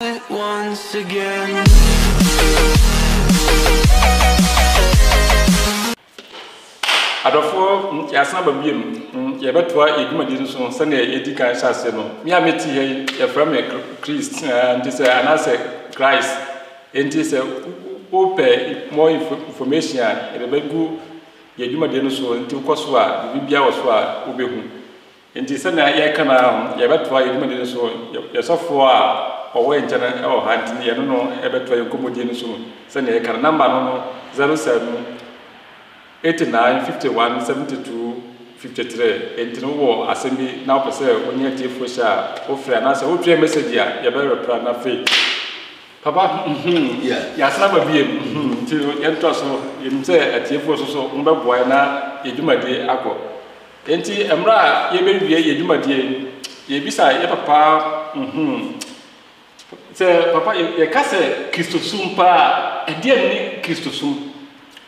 Once again. Adofo yasna babiem ye betwa edumadi no so sane edi kan hyase no me ameti he ye from Christ and say anase Christ enti say open more information e be begu ye edumadi no so enti koso a bibia wo so a obehu enti sane ye kana ye betwa edumadi no so ye sofo a owe nchana e o hanti ye no e betwa ye komodi no so sane ye kana number no 07 89 51 72 53 and no war assembly now per se onye tifo sha ofre na se ofre message ya ya be reply na fe papa ya sana ba biem ti ento so yim se atifo so mbeboa na edumade akọ enti emra ye be wie edumade ye bisa ye papa se papa ye kase Kristosum pa edie ni Kristosum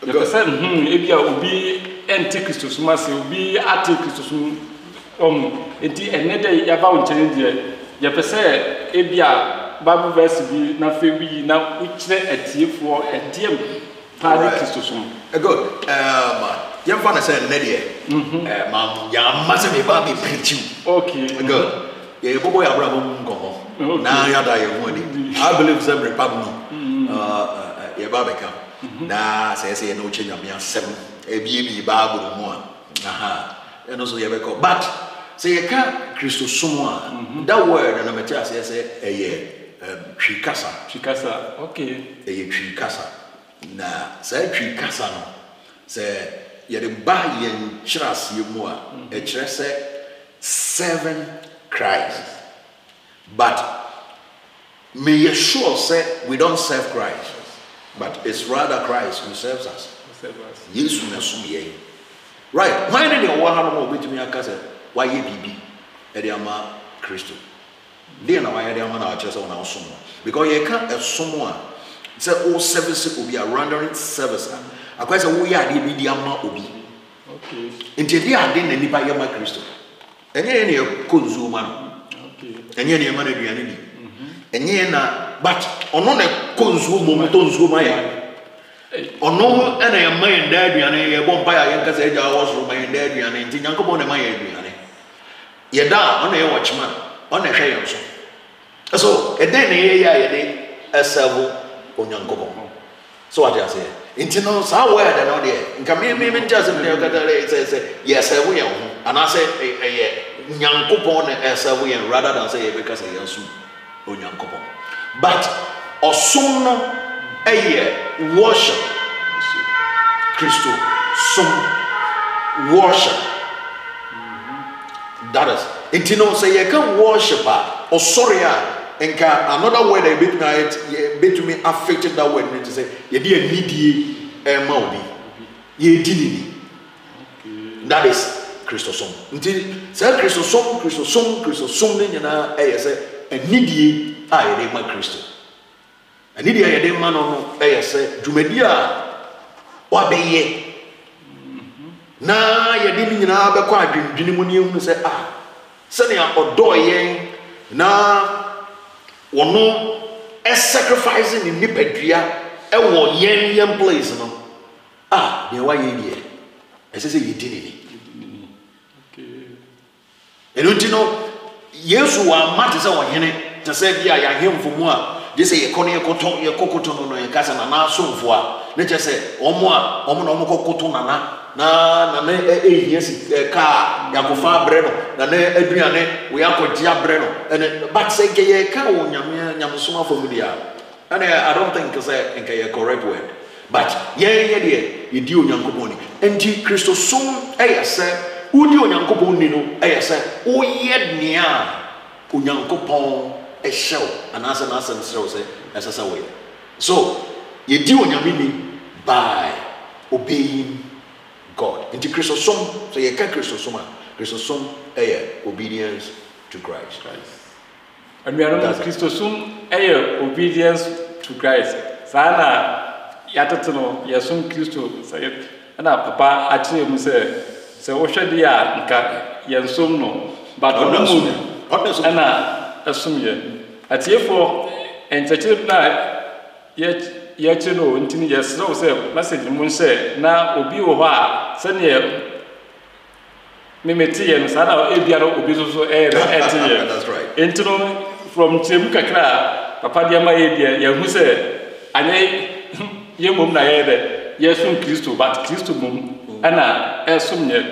the person ebia obi enti Kristosum ase obi ati Kristosum enti enede ya ba onchene die ye pese ebia Bible verse bi na fe bi na ukire atiefo ediem pa Kristosum good yam fa na say enede ma ya mase me ba be preach okay good ye bobo ya bra bom nkomo na ya da ye ho ni I believe some republic ye ba be ka na say no change am ya 7 bi Bible mu aha eno so ye be ko but say ye ka Kristosum a that word na me tell say twikasa okay twikasa na say twikasa no say ye de ba ye nchirase mu a e kire say 7 Christ but may you sure say we don't serve Christ but it's rather Christ who serves us. Yes, right. Why did you want to know between your cousin? Why you be Ediama Christo? Then why Ediama our church on our son? Because you can't have someone say all services will be a rendering service. I quite say we are the Diama Obi. Okay. Until they are then any by Yama Christo. And then you consumer. Okay. And then you money be an enemy. And then but ono na consume motonzo maya ono ena ya man da aduane ye bompa ya yenka se ja wo so man da aduane nti nyankopon na man ya aduane ye da ono ye watchman ono hwe ye so so e den ye ya ye de asavu onyankopon so what you say nti no sa word na de nka me ntia se me ka tare se ye asavu ye ho ana se ye nyankopon na asavu ye rather than say ye be ka se ye so onyankopon but osum no worship Christo sum worship that is it you know say you can worship or sorry enka another word bit me affected that word to say you dey needie ma obi ye dinini that is Christo sum until say Christo sum ni na say needie ye ma Christo ani dia ye de ma no say dwumadi a wa beye na ye de nyina be kwa adwendwene mu ne ehunu say se ne odo yen na wono sacrificing in nipadua e wo yen place no de wa ye die ese se ye dinini okay eno ntino Yesu wa mate se wo hene te se bia ya hemfo mu a je se ye kono ye kokoto no ye kasa na asomfo a ne che se omo na kokoto na yes ka ya kofa bre no na aduane we akogye bre no but say ke ye ka wo nyamsoma for me dia and I don't think say nke ye correct word but ye de ye di onyankopon ni enti Kristosum se udi onyankopon ni no se o ye nia onyankopon show and answer say as way so ye di onyamini by obeying God into Christosum so ye can Christosum obedience to Christ and we are not Christosum obedience to Christ sana yatotono yasum Christo say na papa actually mu say ohwe dia nka yensum no but ono mu ana asum ye atiefo and na yet no until yes so say message mun say na obi wo ha se ne me meti ye no sana e bia no obi so that's right entino from chemu kakra papa dia ma ye dia ya hu say anye ye mum na ye de yesu Kristo but Kristo mum ana esum nye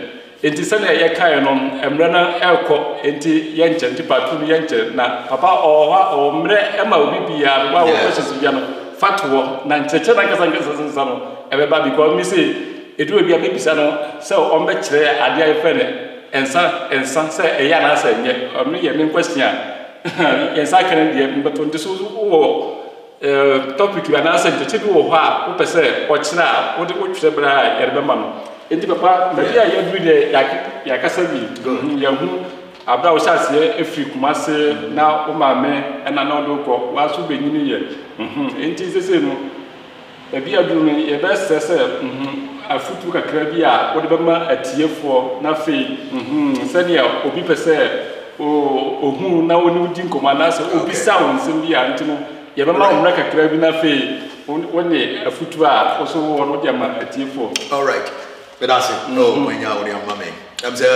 enti sana ye kai no emre na ekọ enti ye nche patu ye nche na papa o mre ema obi bia wa wo kwese bia no fatwo na ncheche na kasa no ebeba because me say edu bia be bisa no se o mbe kire ade aye fe ne ensa se eya na se nye omre ye me question ensa kan de mbeto ndiso wo topic ya na se ncheche bi wo ha wo pese o kire a wo de wo twere bra ye be ma no enti papa na bia ye du de ya kasa bi ya hu abra wo sase efri kumase na wo maame na na do ko wa so benyini ye enti sese no bia du no ye be sese afutu kakra bi a wo de be ma atiefo na fe sane ya obi pese hu na woni udi nkoma na se obi sa won sem bi a enti no ye be ma wo kakra bi na fe woni afutu a wo so wo de ma atiefo. All right, but that's it. No when ya wo de ma me I'm say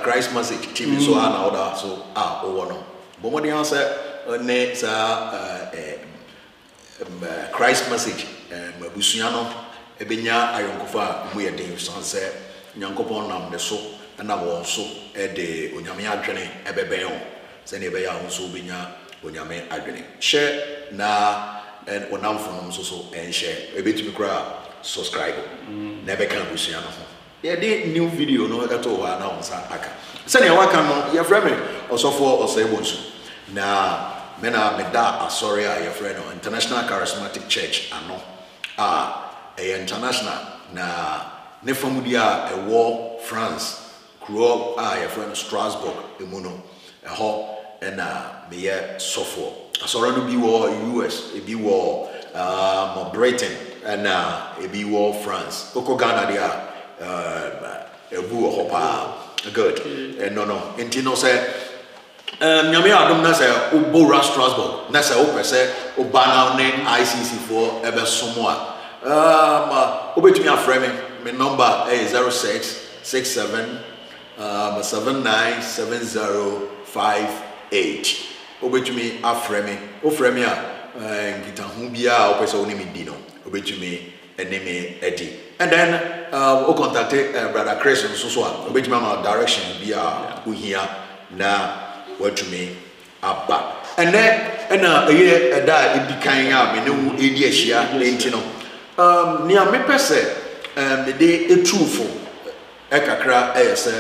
Christ message TV so na order so o wono bo mo de answer ne sa Christ message mabusua no ebenya ayonkofa mu ye den so say nyankopon nam de so na wo so de onyame adwene ebeben o se ne be ya ho so benya onyame adwene share na and onamfo so so and share ebetumi kra subscribe na be kan busua no yeah, the new video no at all na onsa aka sene waka no your friend osofo osebonsu na mena meda asori a your friend International Charismatic Church ano international na ne famudia e war France kro your friend Strasbourg emuno ho na me sofo asori no bi wo US e bi wo Britain and e bi wo France oko Ghana dia ebu hopa good no intino say nyame adom na say obora Strasbourg na say o pese obana ne ICC for ebe somo a obetumi aframe me number is 0667 797058 obetumi aframe o frame a ngita hu bia o pese oni mi di no obetumi enemy edi and then o contact brother Chris so obetuma ma direction bia uhia na watumi aba and then eye da edikan a me ne wu edi ahia enti no ni a me pese me de etufo ekakra eyese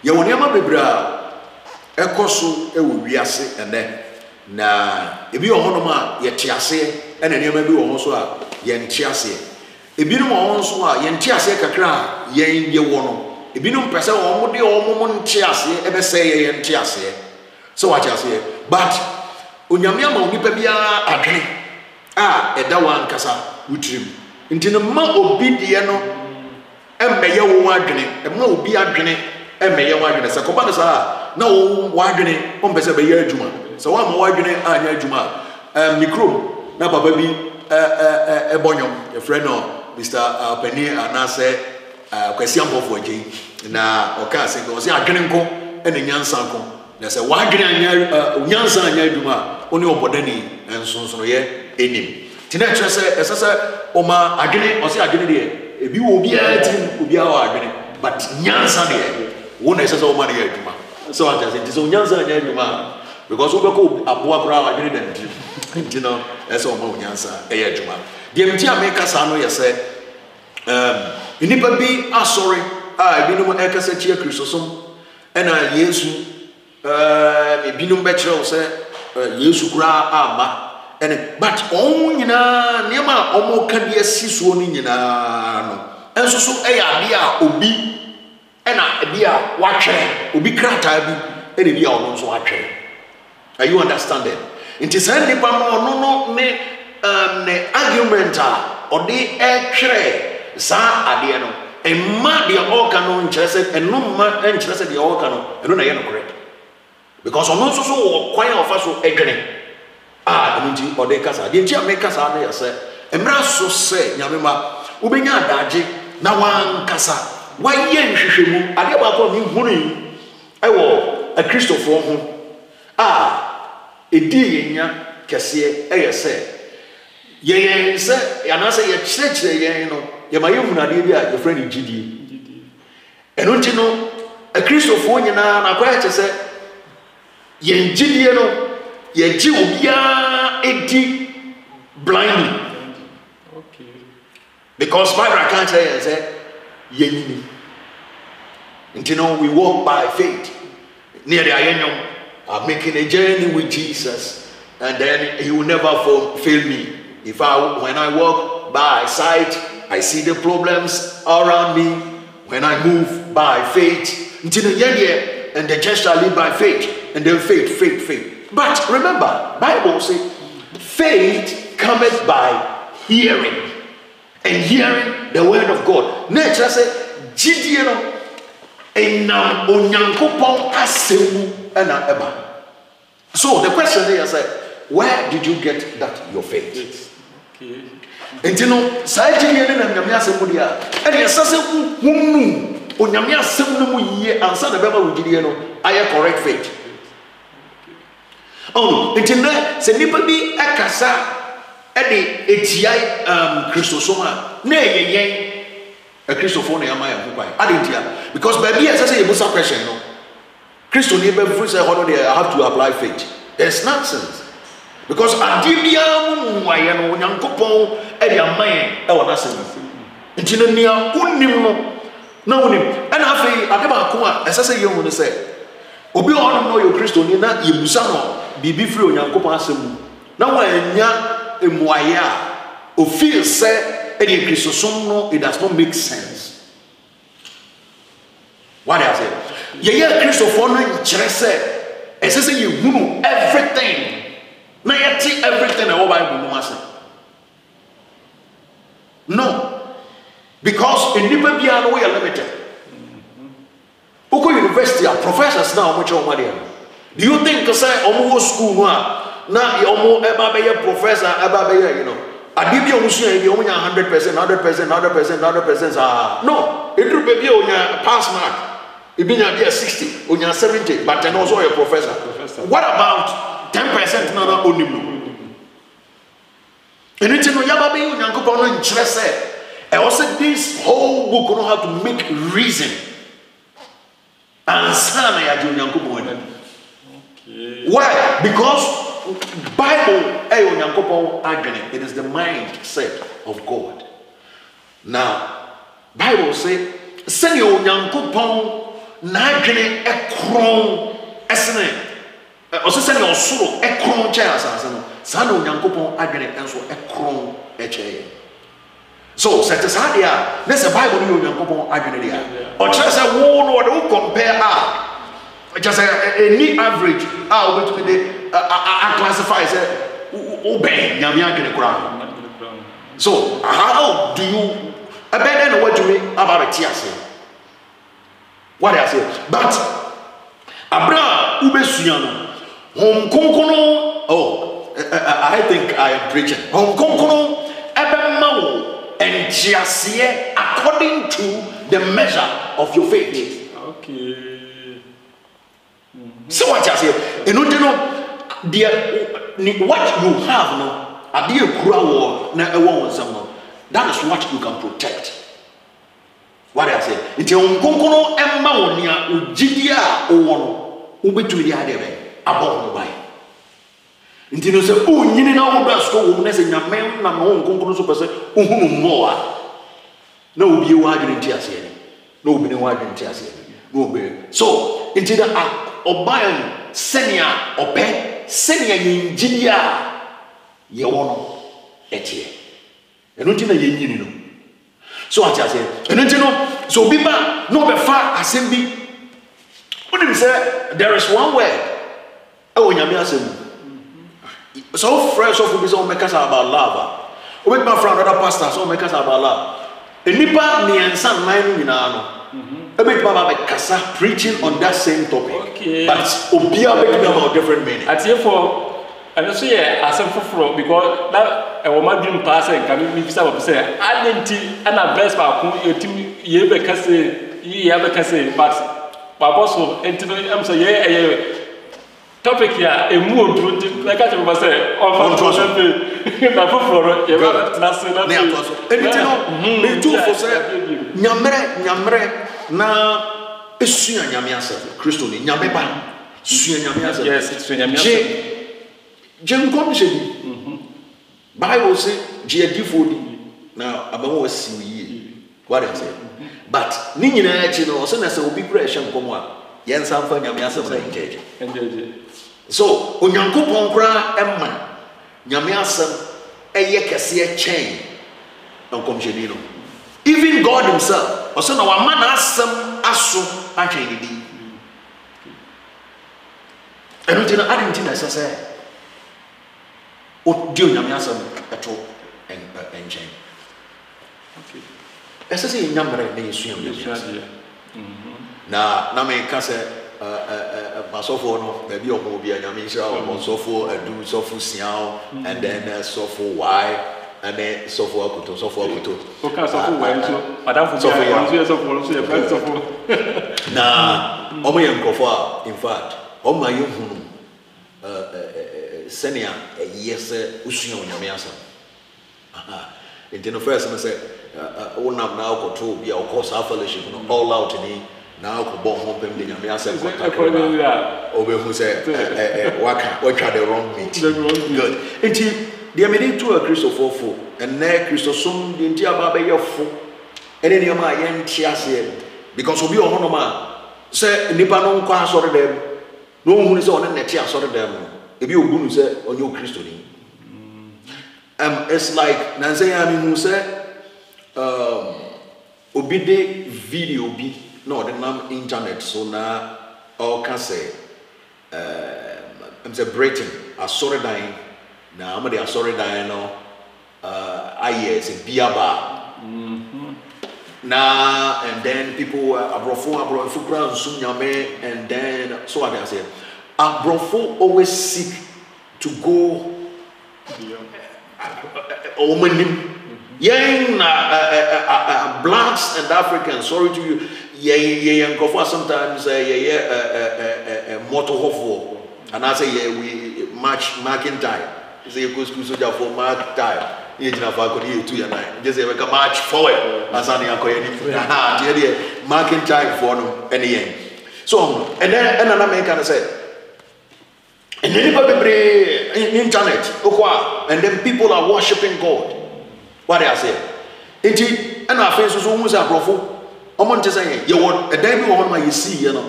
ye woni ama bebra ekoso ewo wiase ene na ebi ohonom a ye tiase ene ne ma bi wo ho so a ye ntiase ebinum won so a ye ntiase kakra ye wo no ebinum pese wo mo de wo mo ntiase ebe se ye ntiase so what you say but onyame ama onipa bia adwene a eda wan kasa wutrim ntino ma obi de no emmeye wo adwene ma obi adwene emmeye wo adwene sakoba no sa na wo adwene o mpese be ye adwuma so wa ma wo adwene anya adwuma mikrom na baba bi ebonyom your friend no Mr. Penny anase kwesi ampofo agye na oka se go se adwene nko ene nyansa nko na se wa adwene anya nyansa anya adwuma oni obodani ensonsono ye enim tina kyerese esese o ma adwene o se adwene de ebi wo bia tin obi a wa adwene but nyansa de wo na esese o ma de adwuma so anja se tiso nyansa anya adwuma because obeko aboa bra adwene dem nti no ese o ma nyansa e adwuma de mti ameka sa no yese inipa bi asori ebinum ekasa chia Kristosom ena Yesu ebinum be kire wo se Yesu kura ama ene but on nyina niam omo ka de asisuo ni nyina no enso so eya bia obi ena bia watwere obi krata bi ene bia ono so watwere are you understanding it is any pa no no ne argument odi etwere sa ade no emma de oka no nkyerese enuma nkyerese de oka no eno na ye no correct because ono so so wo kwan ofa so edwene nti ode kasa de nti ameka sa na yese emra so se nyamema ubenya adaje na wan kasa waye nhwehwemu ade ba ko mi hunu ewo a Christopher ho edi yenya kese eyese ye se yana se ye chire yen no ye ma yehunu ade bi a ye friend gidie eno nti no a Christopher nyina na kwa chese ye gidie no ye ji obia edi blindly. Okay. Because Bible can't say ye nyini. Until now we walk by faith. Near the Ayenyom, I'm making a journey with Jesus, and then He will never fail me. When I walk by sight, I see the problems around me. When I move by faith, until the year, and the just shall live by faith, and then faith. But remember, Bible says, faith cometh by hearing, and hearing the word of God. Nature said, Gideon. Enam onyankopon asemu ena eba. So the question here is, where did you get that your faith? Okay. Entino sa Gideon na nyame asemu dia. Ene esase hunu onyame asemu no mu yiye ansa na bema wo Gideon no aye correct faith. Oh, entino se nipa bi akasa ede etiai Christosoma na yeyen a Christopher na yama ya kwai adentia because baby as say you busa question no Christo ni be free say how do I have to apply faith. There's nonsense because adibia mu waye no nyankopon e de aman e wona sem ntina nia unim no na unim ana afei adeba ko a esese ye hu no say obi on no yo Christo ni na ye busa no bibi free onyankopon asem na wa anya emuaye a o feel say any Christosum no, it does not make sense. What I say? Yeah, Christopher no chere it says you know everything. Na yeti everything na Bible no say. No. Because in nipa bia no we are limited. Oko university are professors now much o made. Do you think say omo school no na omo eba be professor eba be you know adibia omusu e omunya 100% no edru baby onya pass mark ibinya dia 60 onya 70 but then also a professor. What about 10% na onim no eniti no yaba be onyankopon no nkyere say e also this whole book know how to make reason and sana ya onyankopon. Okay. Why? Because Bible, it is the mindset of God. Now, Bible say, send your nyankopon nagene ekron esene. Also send your suro ekron chair asasano. Sano nyankopon agene enso ekron eche. So, set aside there. Let's the Bible no nyankopon agene there. Or just say wo no do compare just a neat average. We to I classify as obey nyame ground. So how do you abandon what you mean about a tiase? What I say? But abra ubesuyano hom konkono. Oh, I think I am preaching. Hom konkono ebemma and tiase according to the measure of your faith. Okay. So what I say? You know, what you have no, that is what you can protect. What I say? It's a unconquerable Emma Ujidia or Ubetu the idea about by. Until you say, oh, you know, that's so woman in a man, and my own conqueror person, more. No, you are in tears here. No, be no in tears here. No, be so until the Obayan senior or pen. Senior engineer, ye wono etie. Enunti na ye nyini no. So I say, enunti no. So biba no be far assembly. What do you say? There is one word. Oh, nyame asem. So fresh of we so make us about love. We make my friend other pastors so make us about love. Enipa ni ensan man nyina no. Make Baba Kasa preaching on that same topic. Okay. But Obia make me about different meaning. At here for And also, yeah, as a for because that a woman didn't pass and can be visible. Say, I didn't and a best about your team, you ever say, but also, and I'm saying, yeah, topic here, a mood to like I was saying, or Nyamre na esua nyame asem Kristo ni nyame ba sua nyame asem yes sua nyame asem je nkom je bi Bible say je adifo di na abawo wasi yi what I say but ni nyina achi no so na se obi kura ehwe nkom a yensa mfa nyame asem na njeje so onyankopon kura emma nyame asem eye kese chen nkom je ni no even God himself also na wa man asem aso atwe ni di eno tina adin tina sese o dio nyame asem eto enchen okay esese nyamre na yesu nyame na me ka se masofo no na bi omo bi nyame hira o sofo adu sofo siao and then sofo why and then sofo akoto okay sofo why so madam fu sofo ya so ya friend sofo na omo ye nkofo a in fact omo aye hunu senia yese usua nyame asam into first me say wonam na akoto bi a okosa fellowship no all out ni na akobo ho pem de nyame asam obehu say waka watcha the wrong meat good into they made to a Christopher and ne Christosom the entire baba yefo and any ma yen ase because obi ohono ma say nipa no nko asore dem no hu ni say on net asore dem ebi ogunu say onyo Christo ni it's like na say ya mi hu say obi de video bi no the nam internet so na all can say I'm say Britain asore dan na amade asore dan no aye se biaba na and then people abrofo kra nsum nyame and then so what I say abrofo always seek to go omanim yen blacks and Africans sorry to you yen go sometimes motor hofo and I say we marking time say you go school soldier for mark time you jina fa ko ni 2 ya 9 just say we can march forward asani akoye ni dey marking time for no any yen so and then na me can say and then people be internet okwa and then people are worshiping God what they say enti and our face so hu say abrofo omo nte say ye wo e dan bi wo ma you see you know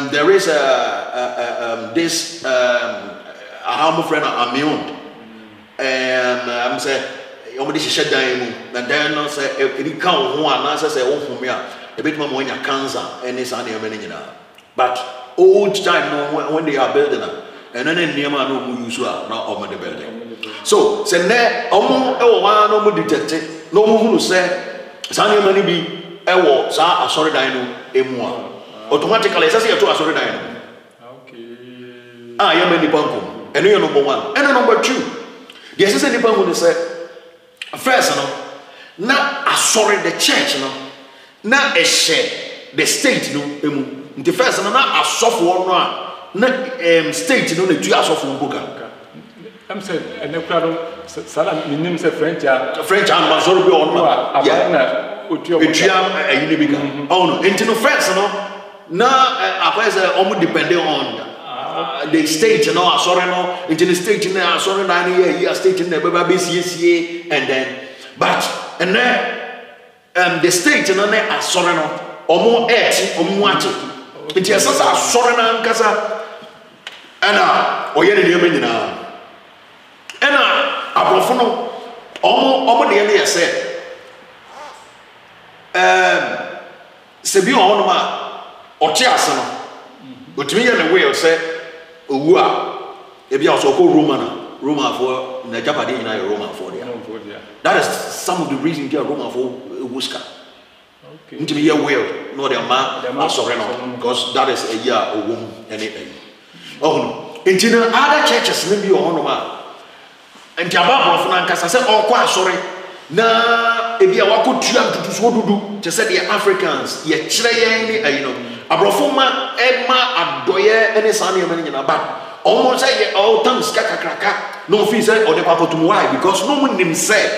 there is this a harmful friend Amion I'm say omodi hihye dan mu and then no say e kan ho ana say wo home a e betima mo nya cancer any sa na e nyina but old time no when they are building and then niema no mu use a na omo the building so say ne omo e wo wa no mu detect no mu hunu say sa niema ni bi e wo sa asore dan no emu a automatically say you to asore dan no okay ya many panko and you number 1 and number 2 yes say nipa who say first no na asore the church no na ehye the state no emu the first no na asofo no a na state no na tu asofo mboka I'm saying and the crowd sala minim say French and mazoro bi on ma yeah otua ayini bika oh no into no first no na akwese omo depending on the state no asore no into the state no asore na here state no beba be sie and then but and then the state no na asore no omo eti omo ati into asasa asore na nkasa ana oyere ne yema nyina ana abrofo no omo de ne yese sebi ono ma oti ase no otumi ye ne way say owu a ebi also call Roman for na Japan in Roman for there. That is some of the reasons they are Roman for Wuska. Okay. Into me well, no their man sorry no because that is a year a womb anything. Oh no. nti na other churches ne bi ono ma nti ababo fo na nkasa se okwa asore na ebi a wakotua ntutuso dudu te se the Africans ye kire yen ni ayi no abrofo ma adoye ene sane yema nyina ba omo say ye all time skakakraka no fi say o de kwakotum why because no mo nim say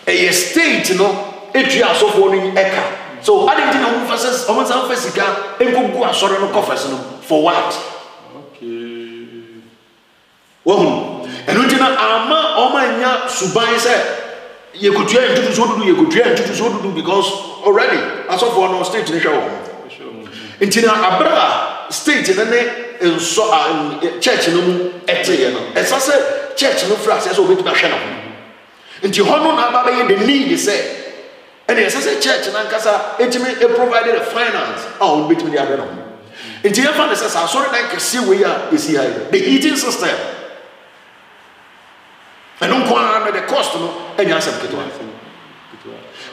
a state no etua asofo no eka so I didn't know verses omo san fasika enkogu asore no coffers no for what okay wo enuntina ama omanya suban say ye kotua ntutuso dudu because already asofo no state ni hwe wo ntina abra state ne so church no mu eteye no esase church no fra say so obetuma hwe no nti hono na aba be the need say and esase church na nkasa etimi provided a finance obetuma dia be no nti ya fa ne say sorry na kese we ya esi high the heating system and on the cost no enya asem ketwa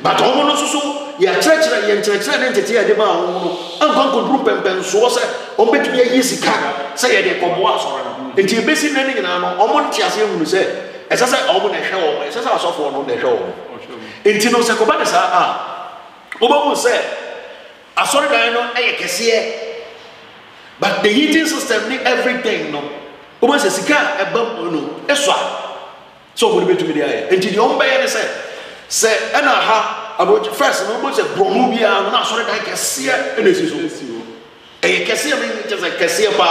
but homo no so ya church na ye church na entity ya de ba homo no ankon ko group pempen so say o betumi ya yisika say ye de kobo asore no enti besi na ni na no homo ntiase hunu say esase homo na hwe homo esase asofo no na hwe homo enti no say ko ba de sa obo say asore dan no eye kese but the heating system ni everything no obo say sika ebam no eswa so we betumi dey enti the omba ye say ana ha about first no mo say bromu bia na asore dan kese ene si so kese me just like kese pa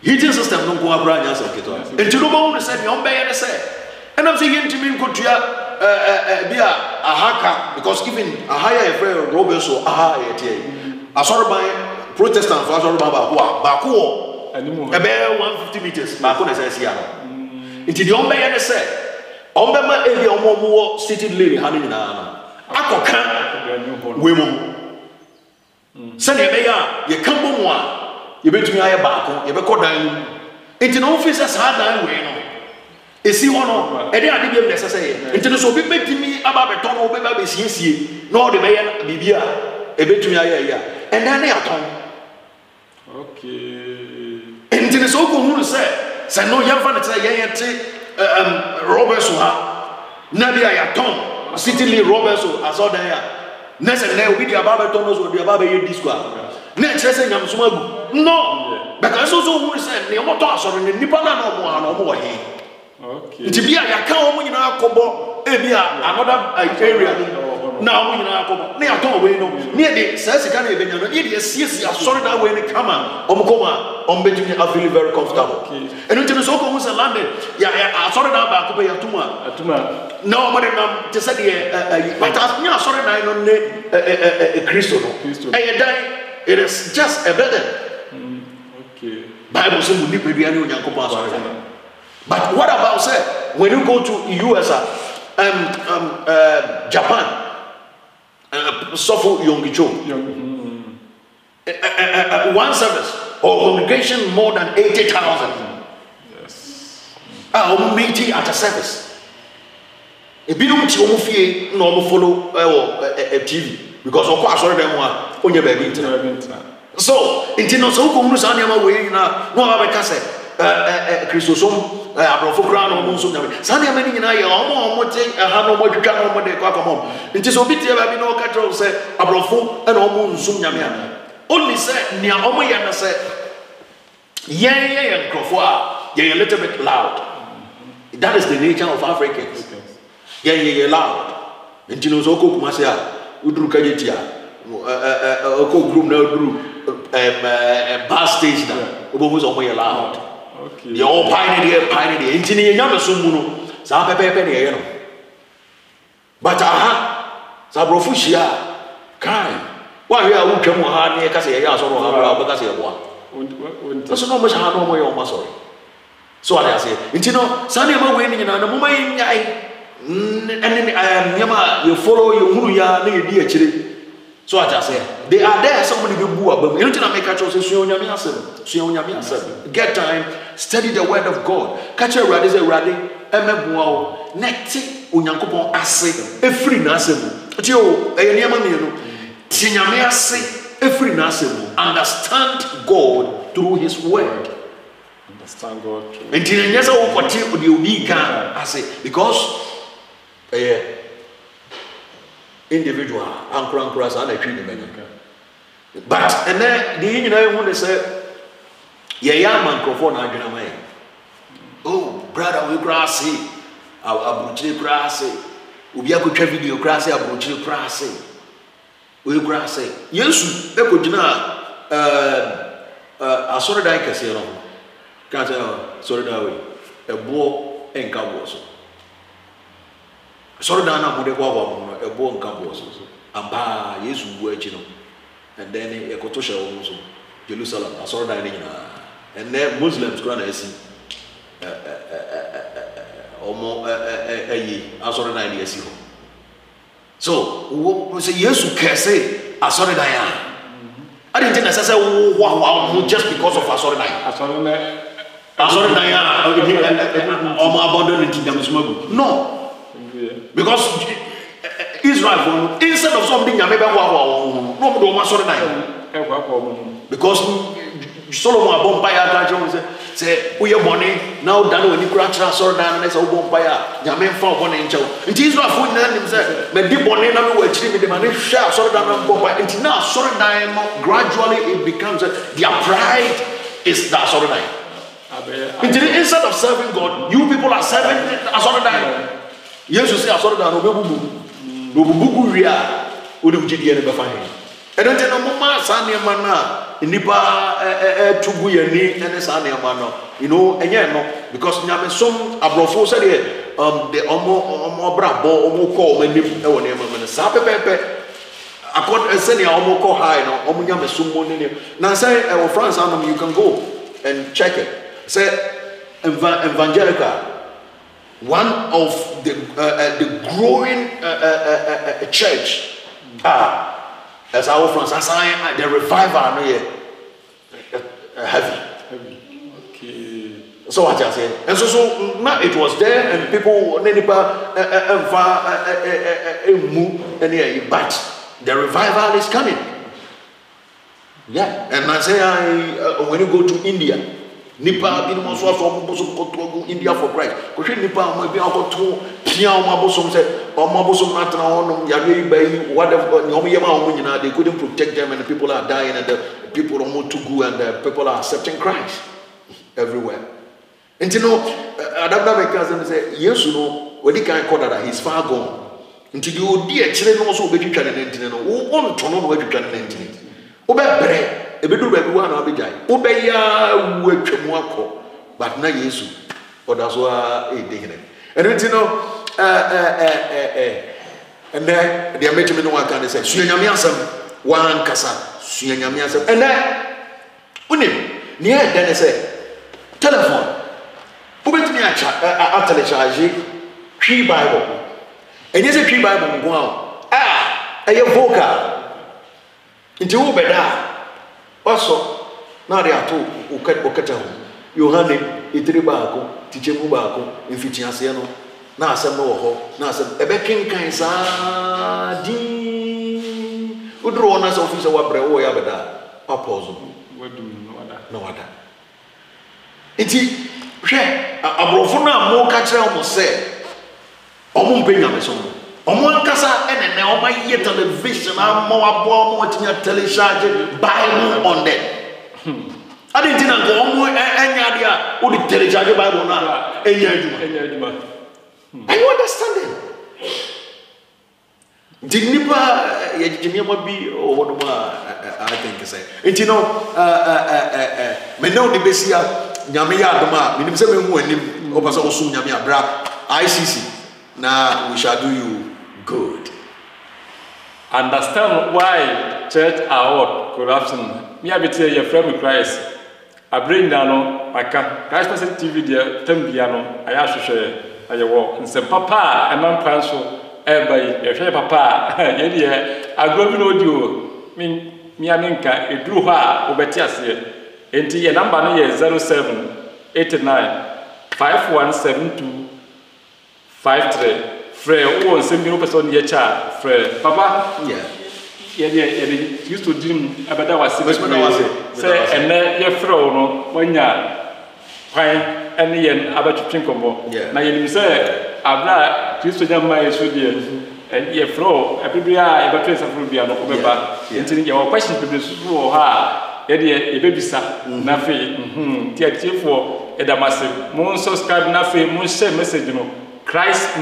heating system no go abra nya say keto enti no mo say the omba ye say and I'm saying to me nkotua bia ahaka because even a higher friend Robert so aha ye tie asore ban protestant for asore ban ba ko ebe 150 meters ba ko na say sia no nti the omba ye say omba ma ebi omo city lady hanu nyina no akoka we mo se ne be ya ye kambo mu a ye betumi aye ba ko ye be kodan no nti no officer sa dan we no esi wono e de ade bi em nese say nti no so be betumi aba beton no be ba be siesie no de be ya bibia e betumi aye ya and then they aton okay nti no so ko hunu say no yamfa na say ye te Roberts ha na bia ya ton city lee Roberts aso dan ya na se na obi dia baba ton no so dia baba ye disco na kire se nyamso agu no because so who say ne mo to asoro ne nipa na no mo ha no mo wo he okay nti bia ya ka o mo nyina akobo e bia another area na o mo nyina akobo na ya ton we no ne de say sika na e benya no e de siesie asoro da we ne kama o mo koma on between I feel very comfortable and until so ko musa lande ya asore na ba ko be atuma no mo de nam te say but as me asore na no ne Christo no e dai it is just a burden okay Bible say we need to be any onyankopon asore but what about say when you go to US Japan Sofo Yongicho one service or congregation more than 80,000. yes meeting at a service. If you don't see no follow TV because of course already on your baby. So, in no so come to Sanya way now, no other cassette, Christosom, Abrofo Crown or Monsum. Sanya many in I almost take a hand more to come on the Quacamon. It is a bit of no cattle, say Abrofo and Monsum Yamia. Only said near Omoyana said, yeah, you're a little bit loud. That is the nature of Africans. Yeah, loud. And you know, so cook Masia, Udru Kajitia, Oko group no group, bus station, Ubos Omoya loud. okay You're all pioneer, engineer Yamasumuno, Sape. But Sabrofushia, kind. Why are we come hard near Cassia or because you want? So no much hard no more on sorry. So I say, you know, Sunday winning and a moment and then Yama, you follow your Muya, dear chili. So I just say, they are there, somebody will boo about you to make a choice. Get time, study the word of God. Catch a rad is a raddy, Emma Necti, Unyankopon assay, a free nassim. Joe, a Tinyame say every nation understand God through his word. Understand God true. And in yes, what you be I say because individual and cross and I treat them. But and then the you want to say, yeah, man, microphone and oh, brother, we grassy, our brutal grassy, we are good video grassy, our brutal grassy, we grassy. Yes, they could a sort of casino. Can't tell, sorry, that way. A bow and cabos. Sorry, Dana would have a bow and cabos. And by yes, working. And then a Kotosha also, Jerusalem, a sort of dining. And then Muslims go and see almost a sort of dining. So, we say, yes, you can say, a sort of dining. I didn't necessarily wow, just because of a sort of dining. No, because Israel, instead of something, because Solomon Bompire say, we are money now done when you crash our sword down as a Bompire, Yaman for 1 inch. It is not food and himself, but deep on another way, the money shall sort down Bompire. And now, sword gradually it becomes their pride is that sort of name. Instead of serving God, you people are serving a sort of name. Yes, you say a sort of Nobubu Ria, Uduji and Bafani. I don't know Mama Sania Mana, Nipa Tuguyani and Sania Mano, you know, and yeah, no, because Yaman some Abrofo said the Omo Brabo, Omo call when you know, and Sape Pepe. I got a senior Omo call high, no, Omunyam Summon. Now say, France, you can go and check it. Say, Evangelica, one of the growing church, as our friends, as the revival, heavy. Okay. So what I say, and so now it was there, and people, but the revival is coming. Yeah, and I say, when you go to India. Nipa in Moswa from India for Christ. Because Nipa might be able to Piao Mabosom said, or Mabosom Natana, Yari Bay, whatever, Yoma, they couldn't protect them, and the people are dying, and the people are more to go, and the people are accepting Christ everywhere. And you know, Adabda cousin say, yes, you know, when he can't call that, he's far gone. Until you dear children also be can and who want to know where you can enter. Obey. Ebedu baby one abijai obeya wetwemwako but na yesu odaso a edehene and you know and then the metime no one can say suanyame asem wan kasa suanyame asem and then unim ne e den say telephone obetimi a telecharge twi bible enye se twi bible ngo a eye vocal nti wo beda also, now they are told, Ukatahu, Yohane, Itribaco, Tichemubaco, Infitiasiano, Nasa no, Nasa, a becking Kaisa, D. Udronas officer Wabre, Oyabada, Apostle. What do you know? No other. It's a brofuna more catcher almost said, Omumpina. Omo kasa ene na oma ye television am abo mo tinya telecharge Bible on them. I didn't think go omo enya dia o di telecharge Bible na enya aduma. Are you understanding? Dignipa ye jinyama bi o wono ma I think say. And you know me no di besia nyame ya adoma minim se me hu anim o pasa osum nyame abra ICC na we shall do you good. Understand why church are what corruption. Me abiti your friend Christ. I bring down aka Christ person TV there tambia no aya hwehwe ayewo nsem papa enam plan so eba ye hwe papa ye de agrobi no audio me aminka eduru ho a obeti ase enti ye number no ye 0789 5172 53 Frère, oh, c'est mieux personne y est Frère, papa. Yeah. yɛde kristo dim abɛda wase sɛ ɛnɛ yɛfrɛ wo no wanya kwan ɛne yɛn abɛtwetwe nkɔmmɔ na yɛnim sɛ aberɛ a kristo nya mma yɛ so deɛ yɛfrɛ wo ɛbɛbere a yɛbɛtɔ nsaforo bia no wobɛba nti yɛwɔ questions bebree soso wɔ hɔ a yɛdeɛ yɛbɛbisa na afei nti atiefoɔ yɛda m ase mo subscribe na afei monhyɛ message no Christ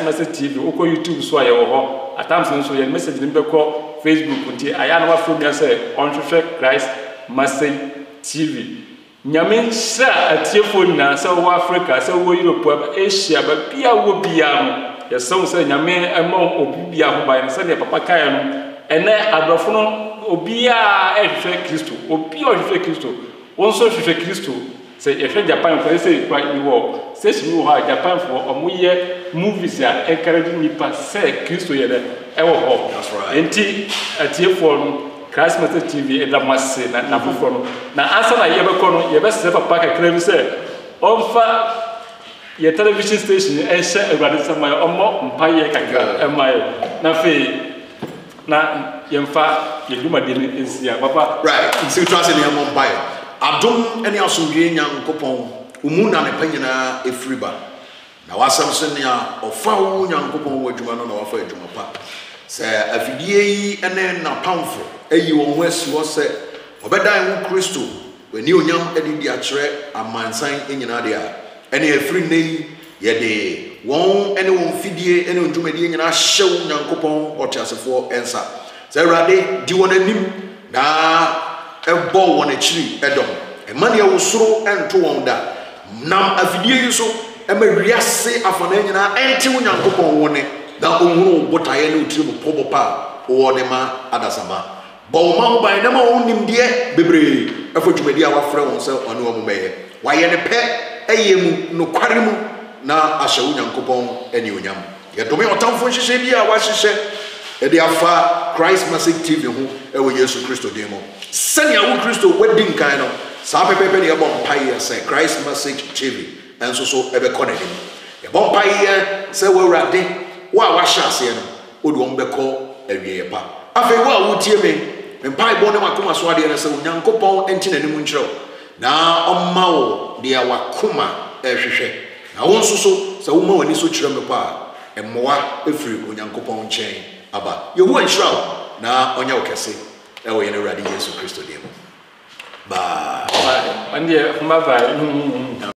Message TV wokɔ YouTube so a yɛwɔ hɔ atams nso yɛn message no bɛkɔ Facebook nti ayɛ na wafrɛ mia sɛ ɔnhwehwɛ Christ Message TV nyame hyɛ atiefoɔ nyinaa sɛ wɔ Africa sɛ wɔ Europe Asia bia wɔ bia no yɛsɛw sɛ nyame ɛma obi bia ho ban sɛ papa kae no ɛnɛ adɔfo no obi a ɛhwehwɛ Kristo obi a ɔhwehwɛ Kristo wɔn nso hwehwɛ Kristo sɛ yɛhwɛ Japan for sɛ kwa ni wɔ station wɔ hɔ a Japan for ɔmo yɛ movies a encourage nipa sɛ Kristo yɛ dɛ ɛwɔ hɔ enti atiefoɔ no Christ Message TV ɛda mo ase na foforɔ no na ansa na yɛbɛkɔ no yɛbɛsɛ papa kakra bi sɛ ɔmfa yɛ television station ɛhyɛ awurade nsɛm a ɔmmɔ mpayɛ kakra ɛma yɛ na afei na yɛmfa yɛdwumadeɛ no nsia papa right nsi twa sɛ ne yɛmmɔ mpayɛ adom ne asomdwee nyankopɔn umu na ne pa nyinaa ɛfiri ba na wasɛm sɛ nea ɔfa wo nyankopɔn wɔ adwuma no na wafa adwuma pa sɛ afidie yi ne napamfo ayi wɔn ho asi hɔ sɛ ɔbɛdan wo Kristo w'ani onyam adidi akyerɛ amansan nyinaa deɛ a ɛne afiri nne yi yɛde wɔn ne wɔn fidie ne dwumadie nyinaa hyɛ wo nyankopɔn ɔteasefoɔ nsa sɛ Awurade di wɔn anim na ɛbɔ wɔn akyiri ɛdɔm ɛma ne ɛwo soro ɛnto wɔn da nam afidie yi so ɛma wiase afana nyinaa ɛnte wo nyankopɔn wo ne na ɔhunu botaeɛ ne otiri mu pɔbɔ pa wɔ ne ma adasama bɔ wo ma ho ban na ma wo nimdeɛ bebree ɛfɔ dwumadi a wafrɛ wɔn sɛ ɔne wɔn bɛyɛ wayɛ ne pɛ ɛyɛ mu nokware mu na ahyɛ wo nyankopɔn ɛne onyam yɛdome ɔtamfo nhyehyɛ bi a wahyehyɛ ɛde afa Christ Message TV ho ɛwɔ Yesu Kristo din mu sɛnea wo Kristo wadi nkan no saa pɛpɛpɛ ne yɛbɔ mpaeɛ sɛ Christ Message TV ɛnso so ɛbɛkɔ n'anim yɛbɔ mpaeɛ sɛ wo Awurade wo a wahyɛ aseɛ no wode wɔn bɛkɔ awieɛ pa afei wo a wotie me mpaebɔ ne makoma so adeɛ no sɛ Onyankopɔn ɛnti n'anim nkyerɛ wo na ɔmma wo deɛ wakoma ɛhwehwɛ na wo nso so sɛ woma w'ani so kyerɛ me pa a ɛmmoa ɛfiri Onyankopɔn nkyɛn aba Yehowa nhyira wo na ɔnyɛ wo kɛse ɛwɔ yɛn Awurade Yesu Kristo din mu bye bye